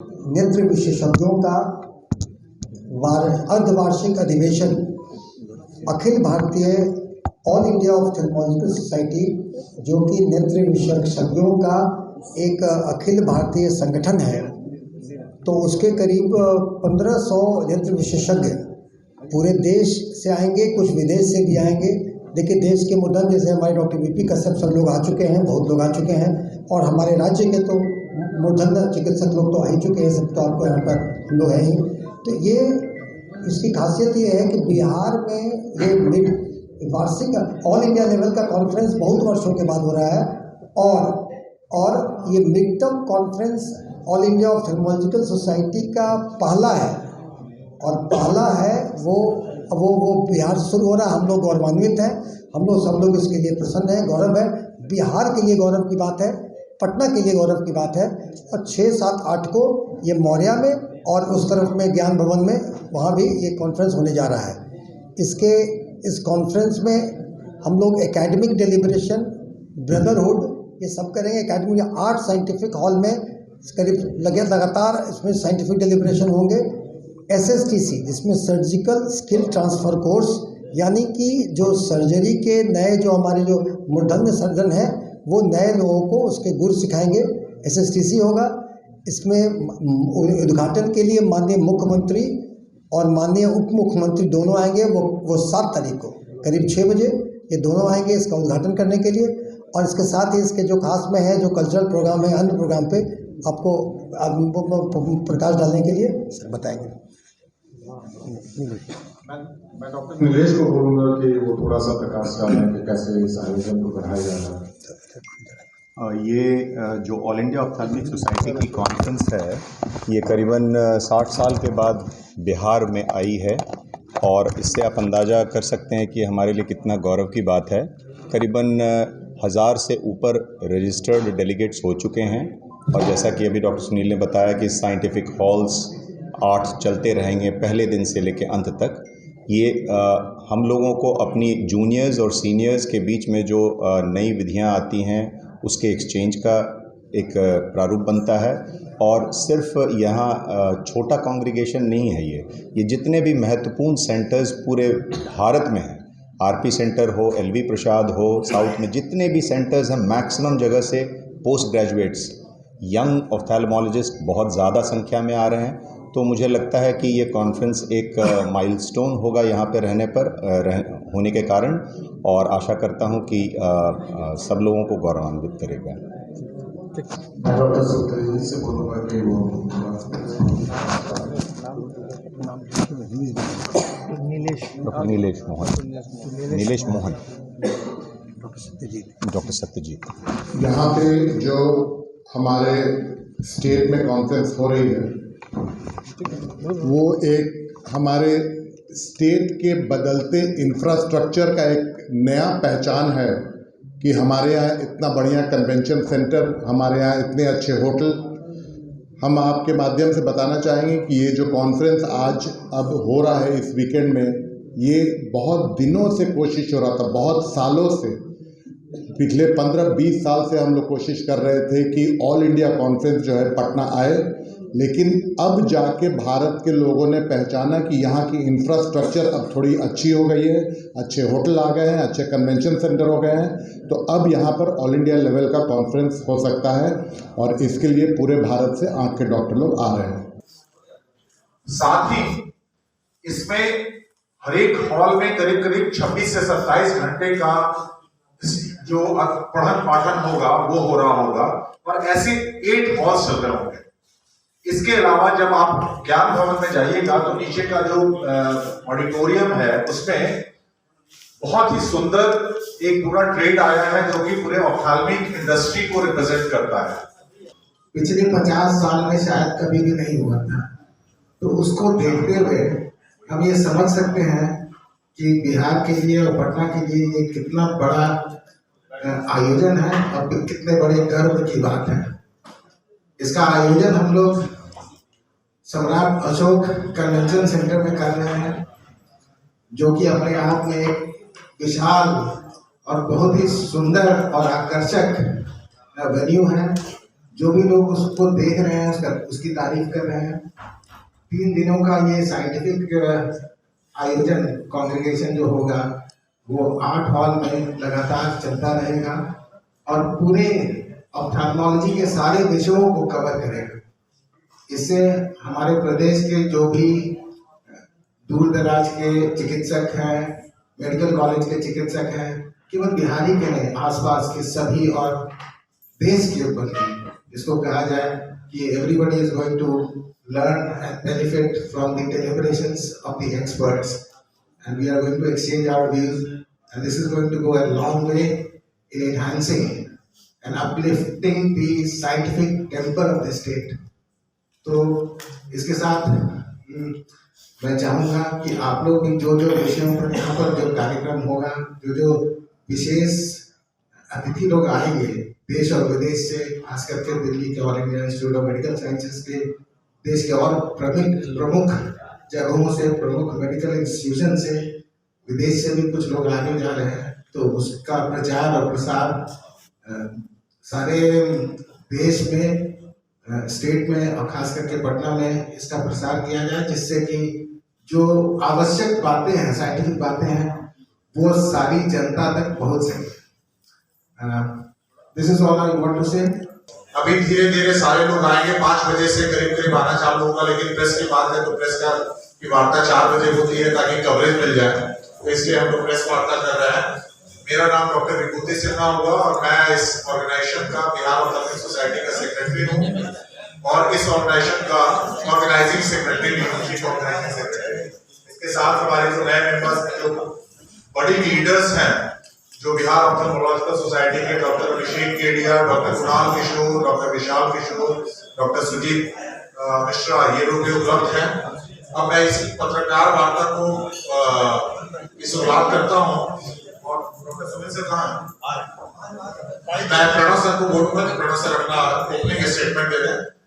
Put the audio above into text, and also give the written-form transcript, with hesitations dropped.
नेत्र विशेषज्ञों का अर्धवार्षिक अधिवेशन Akhil Bharatiya all India ophthalmological society, जो कि नेत्र विशेषज्ञों का एक अखिल भारतीय संगठन है, तो उसके करीब 1500 नेत्र विशेषज्ञ पूरे देश से आएंगे, कुछ विदेश से भी आएंगे। देखिए, देश के मुद्दन जैसे हमारे डॉक्टर वीपी कश्यप सब लोग आ चुके हैं, बहुत लोग आ चुके हैं, और हमारे राज्य के तो मूर्धन्य चिकित्सक लोग तो आ ही चुके हैं, सब तो आपको यहाँ पर हम लोग हैं ही। तो ये इसकी खासियत ये है कि बिहार में ये वार्षिक ऑल इंडिया लेवल का कॉन्फ्रेंस बहुत वर्षों के बाद हो रहा है, और ये mid term conference all India ophthalmological society का पहला है, और पहला है वो बिहार से शुरू हो रहा है। हम लोग गौरवान्वित हैं, हम लोग सब लोग इसके लिए प्रसन्न हैं, गौरव है, बिहार के लिए गौरव की बात है, पटना के लिए गौरव की बात है। और 6, 7, 8 को ये मौर्या में और उस तरफ में ज्ञान भवन में वहाँ भी ये कॉन्फ्रेंस होने जा रहा है। इस कॉन्फ्रेंस में हम लोग एकेडमिक डेलिब्रेशन, ब्रदरहुड, ये सब करेंगे। एकेडमिक 8 साइंटिफिक हॉल में करीब लगातार इसमें साइंटिफिक डेलिब्रेशन होंगे। SSTC, जिसमें सर्जिकल स्किल ट्रांसफ़र कोर्स, यानी कि जो सर्जरी के नए जो हमारे जो मूर्धन्य सर्जन हैं वो नए लोगों को उसके गुर सिखाएंगे। SSTC होगा। इसमें उद्घाटन के लिए माननीय मुख्यमंत्री और माननीय उप मुख्यमंत्री दोनों आएंगे। वो 7 तारीख को करीब 6 बजे ये दोनों आएंगे इसका उद्घाटन करने के लिए। और इसके साथ ही इसके जो खास में है जो कल्चरल प्रोग्राम है, अन्य प्रोग्राम पे आपको प्रकाश डालने के लिए सर बताएंगे। मैं डॉक्टर नीलेश को बोलूँगा कि वो थोड़ा सा प्रकाश डालें कि कैसे इस आयोजन को बढ़ाया जा रहा है। ये जो ऑल इंडिया ऑप्थेल्मिक सोसाइटी की कॉन्फ्रेंस है, ये करीबन 60 साल के बाद बिहार में आई है, और इससे आप अंदाज़ा कर सकते हैं कि हमारे लिए कितना गौरव की बात है। करीबन 1000 से ऊपर रजिस्टर्ड डेलीगेट्स हो चुके हैं, और जैसा कि अभी डॉक्टर सुनील ने बताया कि साइंटिफिक हॉल्स 8 चलते रहेंगे पहले दिन से लेकर अंत तक। ये हम लोगों को अपनी जूनियर्स और सीनियर्स के बीच में जो नई विधियां आती हैं उसके एक्सचेंज का एक प्रारूप बनता है। और सिर्फ यहाँ छोटा कॉन्ग्रीगेशन नहीं है, ये जितने भी महत्वपूर्ण सेंटर्स पूरे भारत में हैं, आरपी सेंटर हो, एलवी प्रसाद हो, साउथ में जितने भी सेंटर्स हैं, मैक्सिमम जगह से पोस्ट ग्रेजुएट्स, यंग ऑप्थेल्मोलॉजिस्ट बहुत ज़्यादा संख्या में आ रहे हैं। तो मुझे लगता है कि ये कॉन्फ्रेंस एक माइलस्टोन होगा यहाँ पे होने के कारण, और आशा करता हूँ कि सब लोगों को गौरवान्वित करेगा। डॉक्टर सत्याजी से बोलूँगा कि वो नीलेश मोहन, डॉक्टर सत्यजीत। यहाँ पे जो हमारे स्टेट में कॉन्फ्रेंस हो रही है वो एक हमारे स्टेट के बदलते इंफ्रास्ट्रक्चर का एक नया पहचान है कि हमारे यहाँ इतना बढ़िया कन्वेंशन सेंटर, हमारे यहाँ इतने अच्छे होटल। हम आपके माध्यम से बताना चाहेंगे कि ये जो कॉन्फ्रेंस आज अब हो रहा है इस वीकेंड में, ये बहुत दिनों से कोशिश हो रहा था, बहुत सालों से, पिछले 15-20 साल से हम लोग कोशिश कर रहे थे कि ऑल इंडिया कॉन्फ्रेंस जो है पटना आए। लेकिन अब जाके भारत के लोगों ने पहचाना कि यहाँ की इंफ्रास्ट्रक्चर अब थोड़ी अच्छी हो गई है, अच्छे होटल आ गए हैं, अच्छे कन्वेंशन सेंटर हो गए हैं, तो अब यहाँ पर ऑल इंडिया लेवल का कॉन्फ्रेंस हो सकता है, और इसके लिए पूरे भारत से आँख के डॉक्टर लोग आ रहे हैं। साथ ही इसमें हर एक हॉल में करीब 26 से 27 घंटे का जो पठन पाठन होगा वो हो रहा होगा, और ऐसे 8 हॉल्स चल रहे होंगे। इसके अलावा जब आप ज्ञान भवन में जाइएगा तो नीचे का जो ऑडिटोरियम है उसमें बहुत ही सुंदर एक पूरा ट्रेड आया है जो कि पूरे ऑप्थेल्मिक इंडस्ट्री को रिप्रेजेंट करता है। पिछले 50 साल में शायद कभी भी नहीं हुआ था, तो उसको देखते हुए हम ये समझ सकते हैं कि बिहार के लिए और पटना के लिए ये कितना बड़ा आयोजन है और कितने बड़े गर्व की बात है। इसका आयोजन हम लोग सम्राट अशोक कन्वेंशन सेंटर में कर रहे हैं, जो कि अपने आप में एक विशाल और बहुत ही सुंदर और आकर्षक वेन्यू है, जो भी लोग उसको देख रहे हैं उसकी तारीफ कर रहे हैं। 3 दिनों का ये साइंटिफिक आयोजन कॉन्ग्रेगेशन जो होगा वो 8 हॉल में लगातार चलता रहेगा और पूरे ऑप्थेल्मोलॉजी के सारे विषयों को कवर करेगा। इससे हमारे प्रदेश के जो भी दूर दराज के चिकित्सक हैं, मेडिकल कॉलेज के चिकित्सक हैं, केवल बिहारी के नहीं, आसपास के सभी और देश के ऊपर इसको कहा जाए कि everybody is going to learn and benefit from the deliberations of the experts, and we are going to exchange our views, and this is going to go a long way in enhancing and uplifting the scientific temper of the state. तो इसके साथ मैं चाहूँगा कि आप लोग भी जो विषयों पर यहाँ पर जो कार्यक्रम होगा, जो विशेष अतिथि लोग आएंगे देश और विदेश से, खास करके दिल्ली के all India institute of medical sciences के, देश के और प्रमुख जगहों से, प्रमुख मेडिकल इंस्टीट्यूशन से, विदेश से भी कुछ लोग आने जा रहे हैं, तो उसका प्रचार और प्रसार सारे देश में, स्टेट में और खास करके पटना में इसका प्रसार किया जाए, जिससे कि जो आवश्यक बातें हैं, साइंटिफिक बातें हैं, वो सारी जनता तक पहुंच सके। This is all I want to say. अभी धीरे धीरे सारे लोग आएंगे, 5 बजे से करीब आना चालू होगा, लेकिन प्रेस की बात है तो प्रेस की वार्ता 4 बजे होती है ताकि कवरेज मिल जाए, तो इसलिए हम लोग प्रेस वार्ता कर रहे हैं। मेरा नाम डॉक्टर विभूति सिन्हा होगा और मैं इस ऑर्गेनाइजेशन का बिहार ऑप्थेल्मिक सोसाइटी का सेक्रेटरी हूँ और इस ऑर्गेनाइजेशन का ऑर्गेनाइजिंग सेक्रेटरी भी हूँ, चीफ ऑर्गेनाइजिंग सेक्रेटरी। इसके साथ हमारे जो नए मेंबर्स, जो बड़ी लीडर्स हैं, जो बिहार ऑप्थेल्मोलॉजिकल सोसाइटी के डॉक्टर अभिषेक केडिया, डॉक्टर कुणाल किशोर, डॉक्टर विशाल किशोर, डॉक्टर सुजीत मिश्रा, ये लोग भी उपलब्ध हैं। अब मैं इस पत्रकार वार्ता को की शुरुआत करता हूँ और डॉक्टर सुनील सर कहाँ हैं? मैं प्रणव सर को बोलूंगा कि प्रणव सर अपना ओपनिंग स्टेटमेंट दे दें।